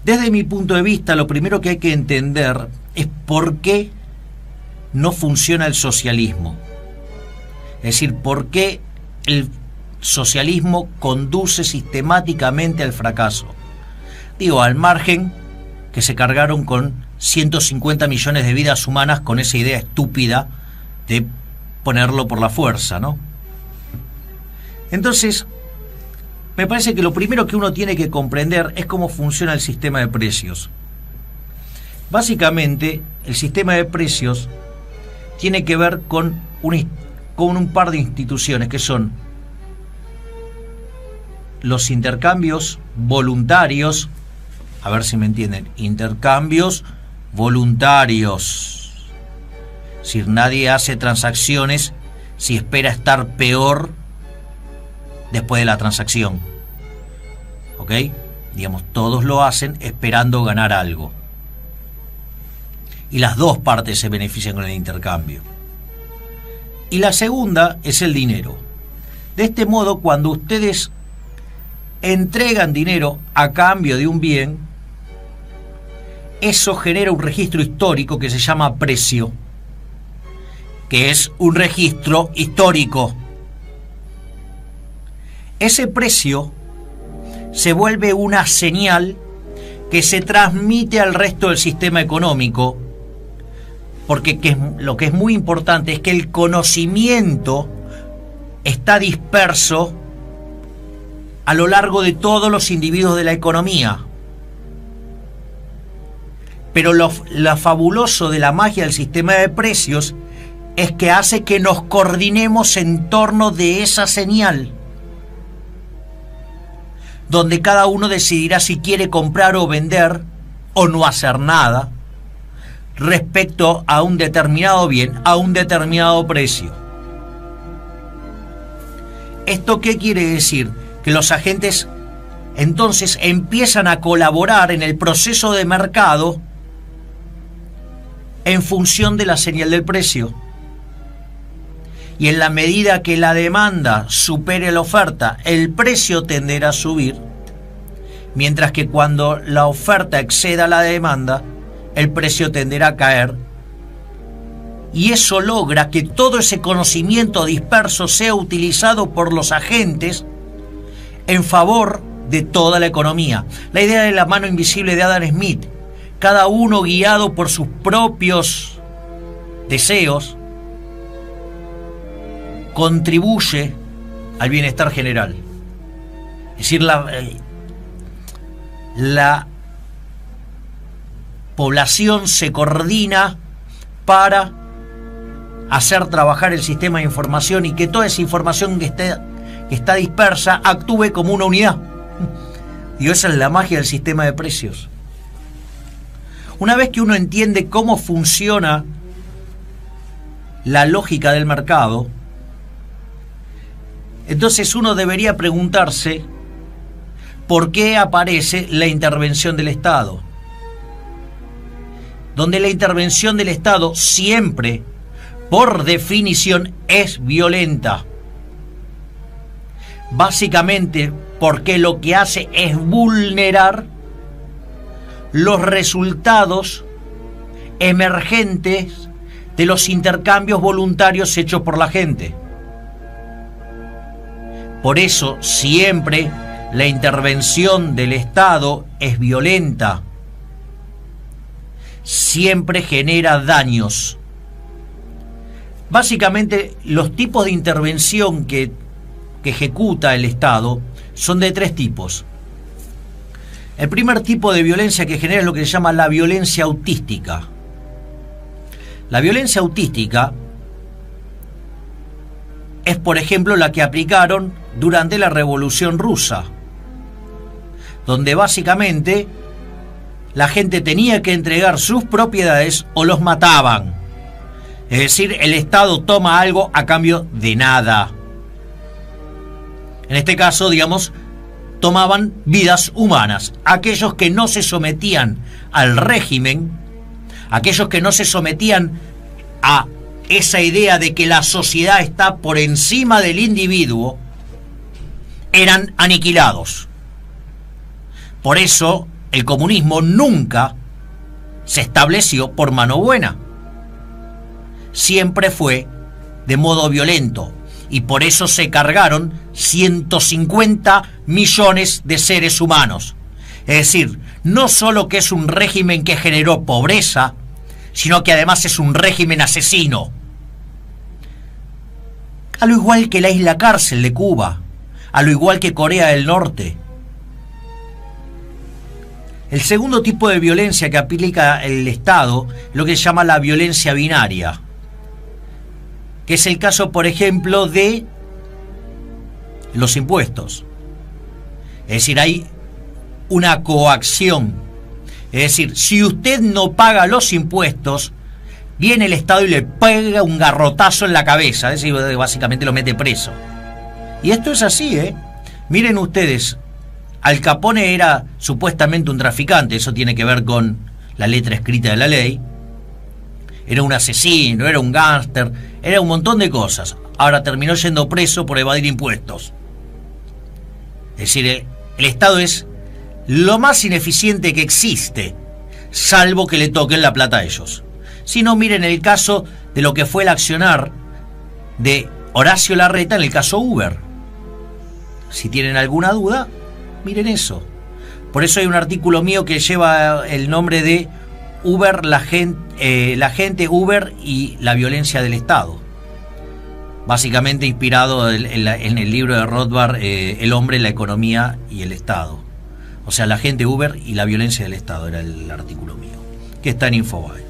Desde mi punto de vista, lo primero que hay que entender es por qué no funciona el socialismo. Es decir, por qué el socialismo conduce sistemáticamente al fracaso. Digo, al margen que se cargaron con 150 millones de vidas humanas con esa idea estúpida de ponerlo por la fuerza, ¿no? Entonces, me parece que lo primero que uno tiene que comprender es cómo funciona el sistema de precios. Básicamente, el sistema de precios tiene que ver con un par de instituciones que son los intercambios voluntarios, a ver si me entienden, intercambios voluntarios. Es decir, nadie hace transacciones si espera estar peor después de la transacción. ¿Ok? Digamos, todos lo hacen esperando ganar algo. Y las dos partes se benefician con el intercambio. Y la segunda es el dinero. De este modo, cuando ustedes entregan dinero a cambio de un bien, eso genera un registro histórico que se llama precio, que es un registro histórico. Ese precio se vuelve una señal que se transmite al resto del sistema económico, porque lo que es muy importante es que el conocimiento está disperso a lo largo de todos los individuos de la economía. Pero lo fabuloso de la magia del sistema de precios es que hace que nos coordinemos en torno de esa señal, donde cada uno decidirá si quiere comprar o vender o no hacer nada respecto a un determinado bien, a un determinado precio. ¿Esto qué quiere decir? Que los agentes entonces empiezan a colaborar en el proceso de mercado en función de la señal del precio. Y en la medida que la demanda supere la oferta, el precio tenderá a subir, mientras que cuando la oferta exceda la demanda, el precio tenderá a caer. Y eso logra que todo ese conocimiento disperso sea utilizado por los agentes en favor de toda la economía. La idea de la mano invisible de Adam Smith, cada uno guiado por sus propios deseos, contribuye al bienestar general. Es decir, la población se coordina para hacer trabajar el sistema de información y que toda esa información que está dispersa actúe como una unidad. Y esa es la magia del sistema de precios. Una vez que uno entiende cómo funciona la lógica del mercado, entonces uno debería preguntarse por qué aparece la intervención del Estado. Donde la intervención del Estado siempre, por definición, es violenta. Básicamente porque lo que hace es vulnerar los resultados emergentes de los intercambios voluntarios hechos por la gente. Por eso siempre la intervención del Estado es violenta. Siempre genera daños. Básicamente los tipos de intervención que ejecuta el Estado son de tres tipos. El primer tipo de violencia que genera es lo que se llama la violencia autística. La violencia autística es, por ejemplo, la que aplicaron durante la Revolución Rusa, donde básicamente la gente tenía que entregar sus propiedades o los mataban. Es decir, el Estado toma algo a cambio de nada. En este caso, digamos, tomaban vidas humanas. Aquellos que no se sometían al régimen, aquellos que no se sometían a esa idea de que la sociedad está por encima del individuo, eran aniquilados. Por eso el comunismo nunca se estableció por mano buena. Siempre fue de modo violento, y por eso se cargaron 150 millones de seres humanos. Es decir, no solo que es un régimen que generó pobreza, sino que además es un régimen asesino. A lo igual que la isla cárcel de Cuba, a lo igual que Corea del Norte. El segundo tipo de violencia que aplica el Estado es lo que se llama la violencia binaria, que es el caso, por ejemplo, de los impuestos. Es decir, hay una coacción. Es decir, si usted no paga los impuestos, viene el Estado y le pega un garrotazo en la cabeza. Es decir, básicamente lo mete preso. Y esto es así, ¿eh? Miren ustedes, Al Capone era supuestamente un traficante, eso tiene que ver con la letra escrita de la ley. Era un asesino, era un gángster, era un montón de cosas. Ahora terminó yendo preso por evadir impuestos. Es decir, el Estado es lo más ineficiente que existe, salvo que le toquen la plata a ellos. Si no, miren el caso de lo que fue el accionar de Horacio Larreta en el caso Uber. Si tienen alguna duda, miren eso. Por eso hay un artículo mío que lleva el nombre de Uber, la gente Uber y la violencia del Estado. Básicamente inspirado en el libro de Rothbard, El hombre, la economía y el Estado. O sea, la gente Uber y la violencia del Estado era el artículo mío, que está en Infobae.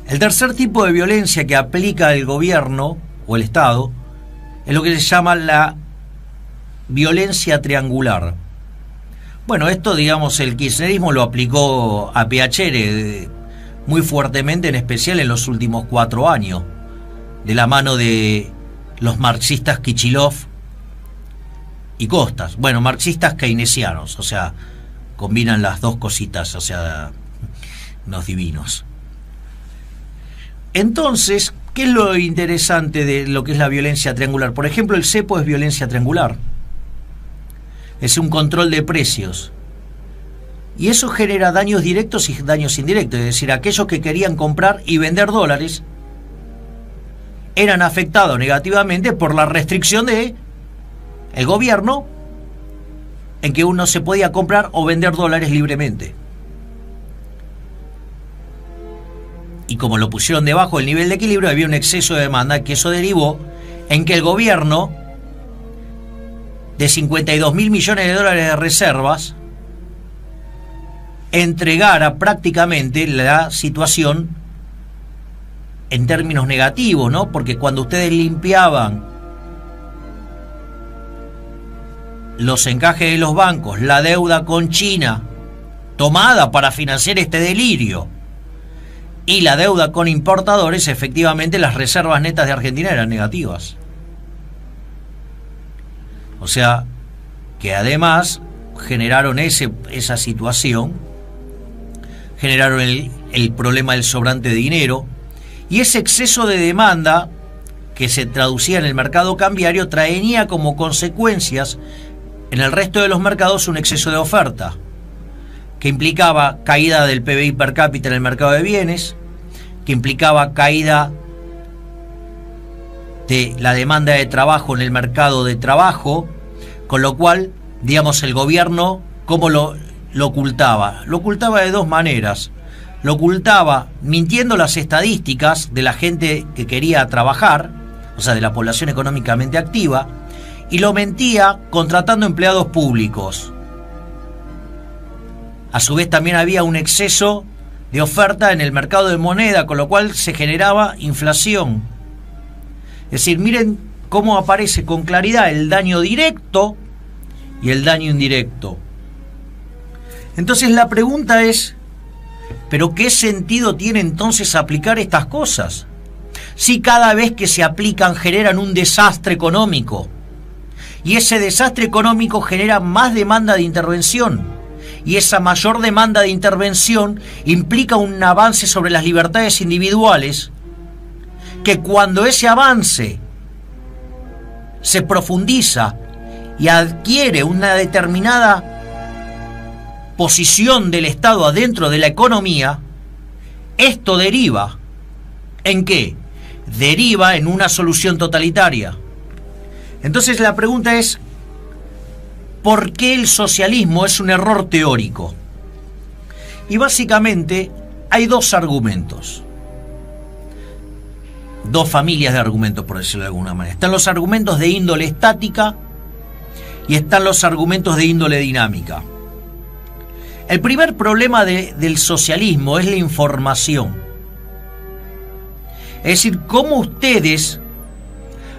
El tercer tipo de violencia que aplica el gobierno o el Estado es lo que se llama la violencia triangular. Bueno, esto, digamos, el kirchnerismo lo aplicó a Piacere muy fuertemente, en especial en los últimos 4 años, de la mano de los marxistas Kichilov y Costas. Bueno, marxistas keynesianos, o sea, combinan las dos cositas, o sea, unos divinos. Entonces, ¿qué es lo interesante de lo que es la violencia triangular? Por ejemplo, el cepo es violencia triangular. Es un control de precios. Y eso genera daños directos y daños indirectos. Es decir, aquellos que querían comprar y vender dólares eran afectados negativamente por la restricción de el gobierno en que uno se podía comprar o vender dólares libremente. Y como lo pusieron debajo del nivel de equilibrio, había un exceso de demanda, que eso derivó en que el gobierno, de 52.000 millones de dólares de reservas, entregara prácticamente la situación en términos negativos, ¿no? Porque cuando ustedes limpiaban los encajes de los bancos, la deuda con China, tomada para financiar este delirio, y la deuda con importadores, efectivamente las reservas netas de Argentina eran negativas. O sea, que además generaron esa situación, generaron el problema del sobrante de dinero, y ese exceso de demanda que se traducía en el mercado cambiario traía como consecuencias en el resto de los mercados un exceso de oferta, que implicaba caída del PBI per cápita en el mercado de bienes, que implicaba caída de la demanda de trabajo en el mercado de trabajo, con lo cual, digamos, el gobierno, ¿cómo lo ocultaba? Lo ocultaba de dos maneras. Lo ocultaba mintiendo las estadísticas de la gente que quería trabajar, o sea, de la población económicamente activa, y lo mentía contratando empleados públicos. A su vez también había un exceso de oferta en el mercado de moneda, con lo cual se generaba inflación. Es decir, miren cómo aparece con claridad el daño directo y el daño indirecto. Entonces la pregunta es, ¿pero qué sentido tiene entonces aplicar estas cosas? Si cada vez que se aplican generan un desastre económico, y ese desastre económico genera más demanda de intervención, y esa mayor demanda de intervención implica un avance sobre las libertades individuales, que cuando ese avance se profundiza y adquiere una determinada posición del Estado adentro de la economía, esto deriva ¿en qué? Deriva en una solución totalitaria. Entonces la pregunta es, ¿por qué el socialismo es un error teórico? Y básicamente hay dos argumentos. Dos familias de argumentos, por decirlo de alguna manera. Están los argumentos de índole estática y están los argumentos de índole dinámica. El primer problema del socialismo es la información. Es decir, cómo ustedes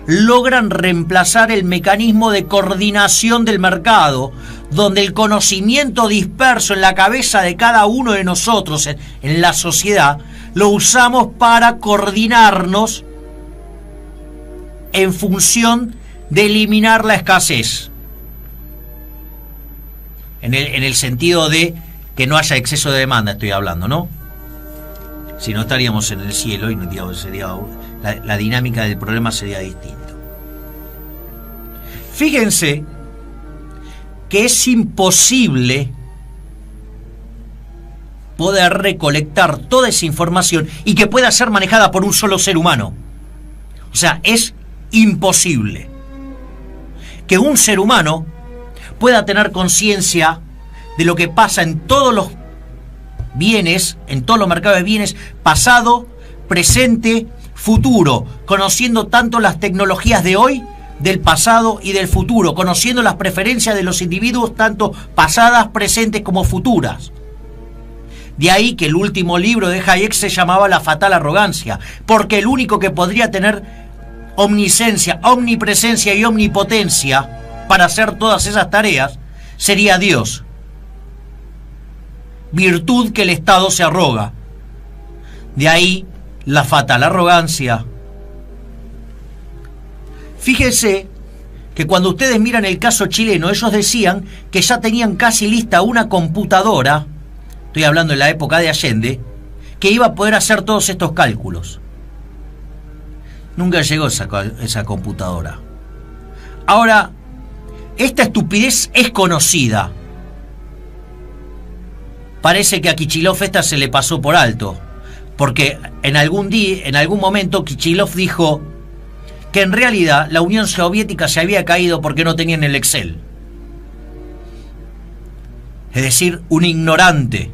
logran reemplazar el mecanismo de coordinación del mercado, donde el conocimiento disperso en la cabeza de cada uno de nosotros en la sociedad, lo usamos para coordinarnos en función de eliminar la escasez. En el sentido de que no haya exceso de demanda, estoy hablando, ¿no? Si no estaríamos en el cielo y sería, la dinámica del problema sería distinta. Fíjense que es imposible poder recolectar toda esa información y que pueda ser manejada por un solo ser humano. O sea, es imposible que un ser humano pueda tener conciencia de lo que pasa en todos los bienes, en todos los mercados de bienes, pasado, presente, futuro, conociendo tanto las tecnologías de hoy, del pasado y del futuro, conociendo las preferencias de los individuos, tanto pasadas, presentes como futuras. De ahí que el último libro de Hayek se llamaba La fatal arrogancia, porque el único que podría tener omnisciencia, omnipresencia y omnipotencia para hacer todas esas tareas sería Dios. Virtud que el Estado se arroga. De ahí la fatal arrogancia. Fíjense que cuando ustedes miran el caso chileno, ellos decían que ya tenían casi lista una computadora, estoy hablando de la época de Allende, que iba a poder hacer todos estos cálculos. Nunca llegó esa computadora. Ahora, esta estupidez es conocida. Parece que a Kichilov esta se le pasó por alto, porque en algún momento Kichilov dijo que en realidad la Unión Soviética se había caído porque no tenían el Excel. Es decir, un ignorante,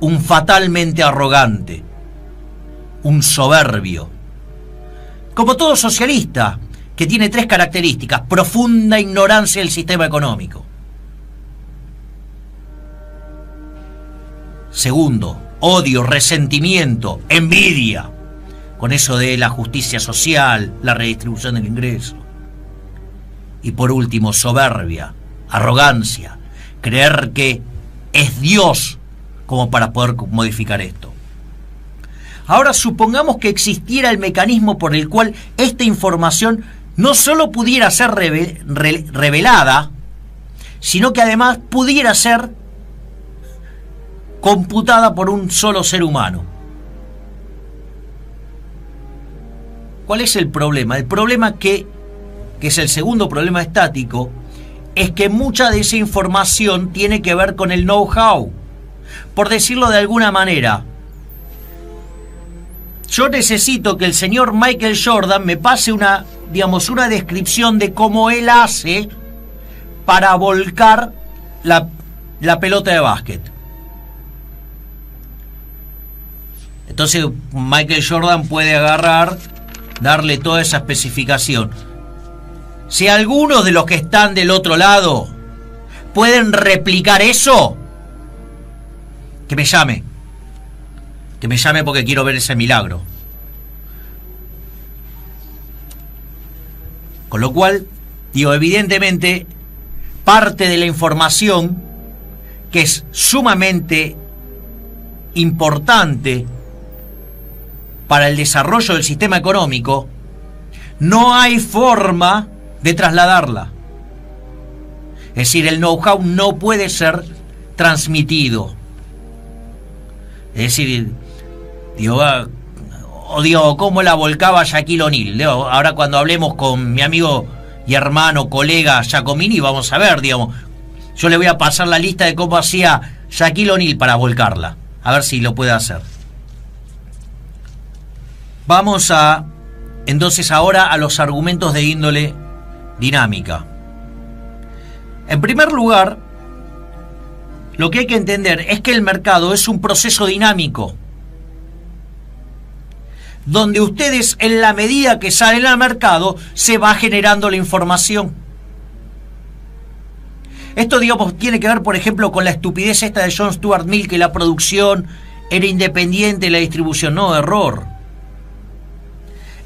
un fatalmente arrogante, un soberbio. Como todo socialista, que tiene tres características: profunda ignorancia del sistema económico. Segundo, odio, resentimiento, envidia, con eso de la justicia social, la redistribución del ingreso. Y por último, soberbia, arrogancia, creer que es Dios como para poder modificar esto. Ahora supongamos que existiera el mecanismo por el cual esta información no solo pudiera ser revelada, sino que además pudiera ser computada por un solo ser humano. ¿Cuál es el problema? El problema que es el segundo problema estático, es que mucha de esa información tiene que ver con el know-how. Por decirlo de alguna manera, yo necesito que el señor Michael Jordan me pase una descripción de cómo él hace para volcar la pelota de básquet. Entonces Michael Jordan puede agarrar, darle toda esa especificación. Si algunos de los que están del otro lado pueden replicar eso, que me llame. Que me llame porque quiero ver ese milagro. Con lo cual, evidentemente, parte de la información que es sumamente importante para el desarrollo del sistema económico, no hay forma de trasladarla. Es decir, el know-how no puede ser transmitido. Es decir, cómo la volcaba Shaquille O'Neal. Ahora cuando hablemos con mi amigo y hermano, colega Giacomini, vamos a ver, Yo le voy a pasar la lista de cómo hacía Shaquille O'Neal para volcarla. A ver si lo puede hacer. Vamos entonces ahora a los argumentos de índole dinámica. En primer lugar, lo que hay que entender es que el mercado es un proceso dinámico, donde ustedes, en la medida que salen al mercado, se va generando la información. Esto, digamos, tiene que ver, por ejemplo, con la estupidez esta de John Stuart Mill, que la producción era independiente de la distribución. No, error.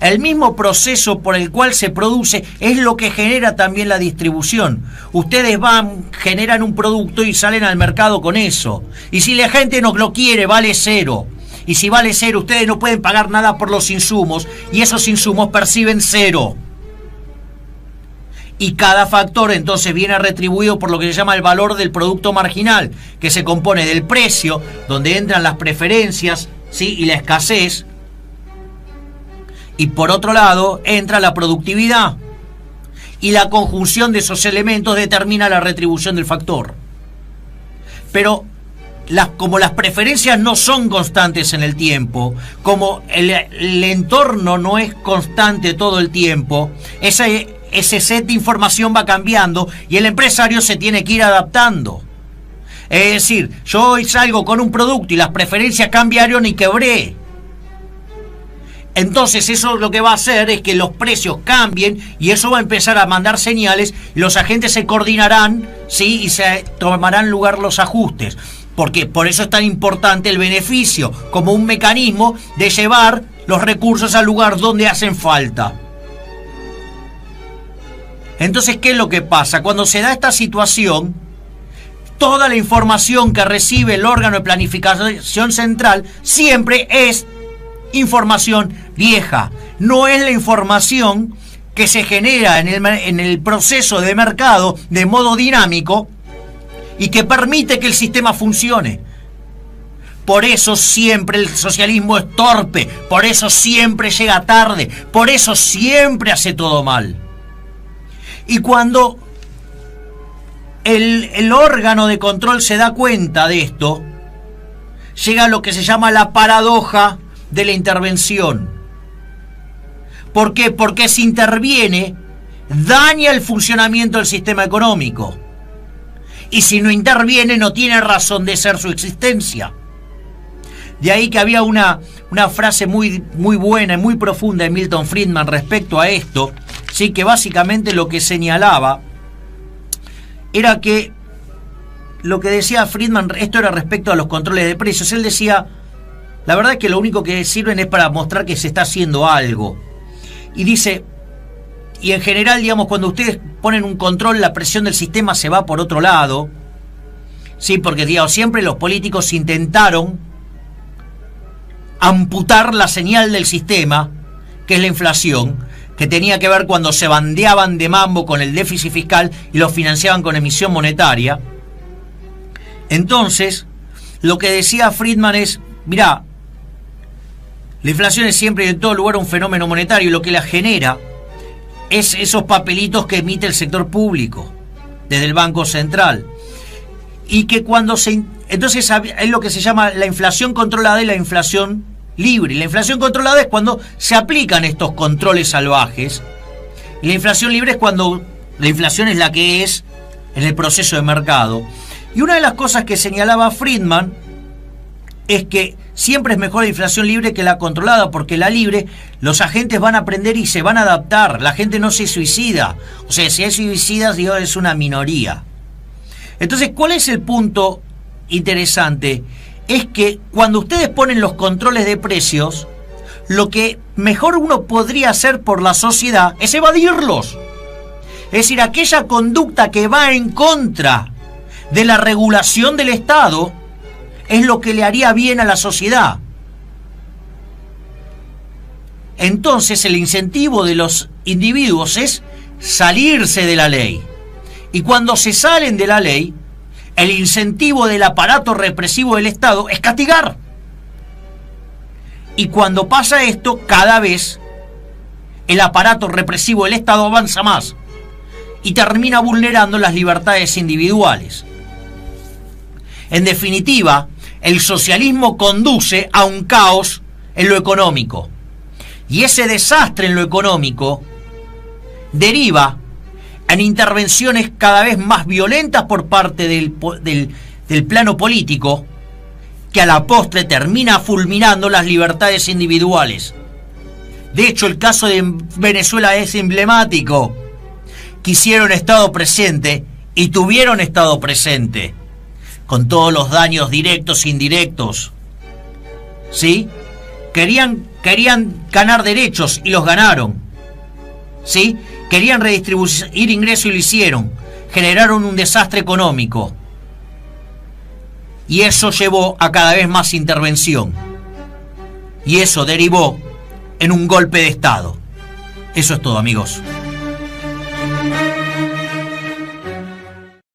El mismo proceso por el cual se produce es lo que genera también la distribución. Ustedes generan un producto y salen al mercado con eso. Y si la gente no lo quiere, vale cero. Y si vale cero, ustedes no pueden pagar nada por los insumos, y esos insumos perciben cero. Y cada factor entonces viene retribuido por lo que se llama el valor del producto marginal, que se compone del precio, donde entran las preferencias, ¿sí?, y la escasez. Y por otro lado entra la productividad, y la conjunción de esos elementos determina la retribución del factor. Pero como las preferencias no son constantes en el tiempo, como el entorno no es constante todo el tiempo, ese set de información va cambiando y el empresario se tiene que ir adaptando. Es decir, yo hoy salgo con un producto y las preferencias cambiaron y quebré. Entonces eso lo que va a hacer es que los precios cambien, y eso va a empezar a mandar señales, y los agentes se coordinarán, ¿sí?, y se tomarán lugar los ajustes. Porque por eso es tan importante el beneficio, como un mecanismo de llevar los recursos al lugar donde hacen falta. Entonces, ¿qué es lo que pasa? Cuando se da esta situación, toda la información que recibe el órgano de planificación central siempre es información vieja. No es la información que se genera en el proceso de mercado de modo dinámico y que permite que el sistema funcione. Por eso siempre el socialismo es torpe, por eso siempre llega tarde, por eso siempre hace todo mal. Y cuando el órgano de control se da cuenta de esto, llega a lo que se llama la paradoja de la intervención. ¿Por qué? Porque si interviene, daña el funcionamiento del sistema económico. Y si no interviene, no tiene razón de ser su existencia. De ahí que había una frase muy buena y muy profunda de Milton Friedman respecto a esto, ¿sí?, que básicamente lo que señalaba era que lo que decía Friedman, esto era respecto a los controles de precios. Él decía, la verdad es que lo único que sirven es para mostrar que se está haciendo algo. Y dice, y en general, digamos, cuando ustedes ponen un control, la presión del sistema se va por otro lado, ¿sí? Porque, digamos, siempre los políticos intentaron amputar la señal del sistema, que es la inflación, que tenía que ver cuando se bandeaban de mambo con el déficit fiscal y lo financiaban con emisión monetaria. Entonces, lo que decía Friedman es, mirá, la inflación es siempre y en todo lugar un fenómeno monetario, y lo que la genera es esos papelitos que emite el sector público desde el Banco Central. Y que cuando entonces es lo que se llama la inflación controlada y la inflación libre. Y la inflación controlada es cuando se aplican estos controles salvajes. Y la inflación libre es cuando la inflación es la que es en el proceso de mercado. Y una de las cosas que señalaba Friedman es que siempre es mejor la inflación libre que la controlada, porque la libre, los agentes van a aprender y se van a adaptar. La gente no se suicida. O sea, si hay suicidas, digo, es una minoría. Entonces, ¿cuál es el punto interesante? Es que cuando ustedes ponen los controles de precios, lo que mejor uno podría hacer por la sociedad es evadirlos. Es decir, aquella conducta que va en contra de la regulación del Estado es lo que le haría bien a la sociedad. Entonces el incentivo de los individuos es salirse de la ley. Y cuando se salen de la ley, el incentivo del aparato represivo del Estado es castigar. Y cuando pasa esto, cada vez el aparato represivo del Estado avanza más. y termina vulnerando las libertades individuales. En definitiva, el socialismo conduce a un caos en lo económico. Y ese desastre en lo económico deriva en intervenciones cada vez más violentas por parte del plano político, que a la postre termina fulminando las libertades individuales. De hecho, el caso de Venezuela es emblemático. Quisieron Estado presente y tuvieron Estado presente, con todos los daños directos e indirectos. ¿Sí? Querían ganar derechos y los ganaron. ¿Sí? Querían redistribuir ingresos y lo hicieron. Generaron un desastre económico. Y eso llevó a cada vez más intervención. Y eso derivó en un golpe de Estado. Eso es todo, amigos.